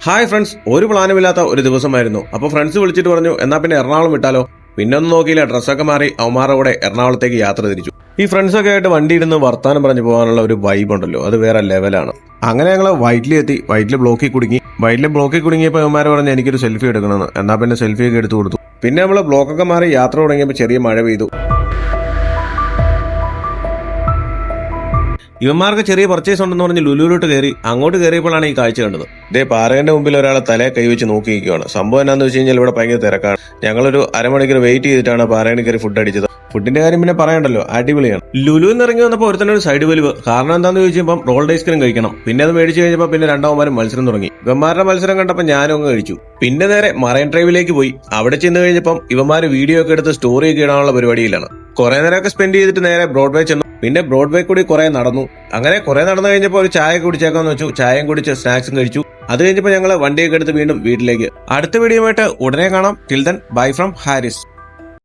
Hi friends, ഒരു പ്ലാനുമില്ലാത്ത ഒരു ദിവസമായിരുന്നു. അപ്പോൾ ഫ്രണ്ട്സ് വിളിച്ചിട്ട് പറഞ്ഞു എന്നാ പിന്നെ എറണാകുളം വിട്ടാലോ. പിന്നെ ഒന്നും നോക്കിയില്ല, ഡ്രസ്സൊക്കെ മാറി അവന്മാരുടെ കൂടെ എറണാകുളത്തേക്ക് യാത്ര തിരിച്ചു. ഈ ഫ്രണ്ട്സൊക്കെ ആയിട്ട് വണ്ടി ഇരുന്ന് വർത്താനം പറഞ്ഞു പോകാനുള്ള ഒരു വൈബ് ഉണ്ടല്ലോ, അത് വേറെ ലെവലാണ്. അങ്ങനെ ഞങ്ങൾ വൈറ്റിൽ എത്തി. വൈറ്റിൽ ബ്ലോക്കിൽ കുടുങ്ങിയപ്പോൾ അവന്മാർ പറഞ്ഞ് എനിക്കൊരു സെൽഫി എടുക്കണമെന്ന്. എന്നാ പിന്നെ സെൽഫിയൊക്കെ എടുത്തു കൊടുത്തു. പിന്നെ നമ്മൾ ബ്ലോക്കൊക്കെ മാറി യാത്ര തുടങ്ങിയപ്പോൾ ചെറിയ മഴ പെയ്തു. ഇവന്മാർക്ക് ചെറിയ പർച്ചേസ് ഉണ്ടെന്ന് പറഞ്ഞ് ലുലുവിലോട്ട് കയറി. അങ്ങോട്ട് കയറിയപ്പോഴാണ് ഈ കാഴ്ച കണ്ടത്. ഇതേ പാറേന്റെ മുമ്പിൽ ഒരാളെ തലയെ കൈവച്ച് നോക്കിയിരിക്കുകയാണ്. സംഭവം എന്താണെന്ന് വെച്ച് കഴിഞ്ഞാൽ ഇവിടെ ഭയങ്കര തിരക്കാണ്. ഞങ്ങളൊരു അരമണിക്കൂർ വെയിറ്റ് ചെയ്തിട്ടാണ് പാറേന് കയറി ഫുഡ് അടിച്ചത്. ഫുഡിന്റെ കാര്യം പിന്നെ പറയണ്ടല്ലോ, അടിപൊളിയാണ്. ലുലുവിൽ നിന്ന് ഇറങ്ങി വന്നപ്പോൾ ഒരുത്തന്നെ ഒരു സൈഡ് വലിവ്. കാരണം എന്താന്ന് ചോദിച്ചപ്പോൾ റോൾഡ് ഐസ്ക്രീം കഴിക്കണം. പിന്നെ അത് മേടിച്ചു കഴിഞ്ഞപ്പോൾ പിന്നെ രണ്ടാമന്മാരും മത്സരം തുടങ്ങി. ഇവന്മാരുടെ മത്സരം കണ്ടപ്പോൾ ഞാനും അങ്ങ് കഴിച്ചു. പിന്നെ നേരെ മറൈൻ ഡ്രൈവിലേക്ക് പോയി. അവിടെ ചെന്ന് കഴിഞ്ഞപ്പം ഇവന്മാര് വീഡിയോ ഒക്കെ എടുത്ത് സ്റ്റോറി ഒക്കെ ഇടാനുള്ള പരിപാടിയിലാണ്. കുറെ നേരമൊക്കെ സ്പെൻഡ് ചെയ്തിട്ട് നേരെ ബ്രോഡ്വേ ചെന്നു. പിന്നെ ബ്രോഡ്വേ കൂടി കുറെ നടന്നു. അങ്ങനെ കുറെ നടന്നു കഴിഞ്ഞപ്പോൾ ഒരു ചായ കുടിച്ചേക്കാന്ന് വെച്ചു. ചായയും കുടിച്ച് സ്നാക്സും കഴിച്ചു. അത് കഴിഞ്ഞപ്പോൾ ഞങ്ങൾ വണ്ടിയൊക്കെ എടുത്ത് വീണ്ടും വീട്ടിലേക്ക്. അടുത്ത വീഡിയോ ആയിട്ട് ഉടനെ കാണാം. Till then bye from Haris.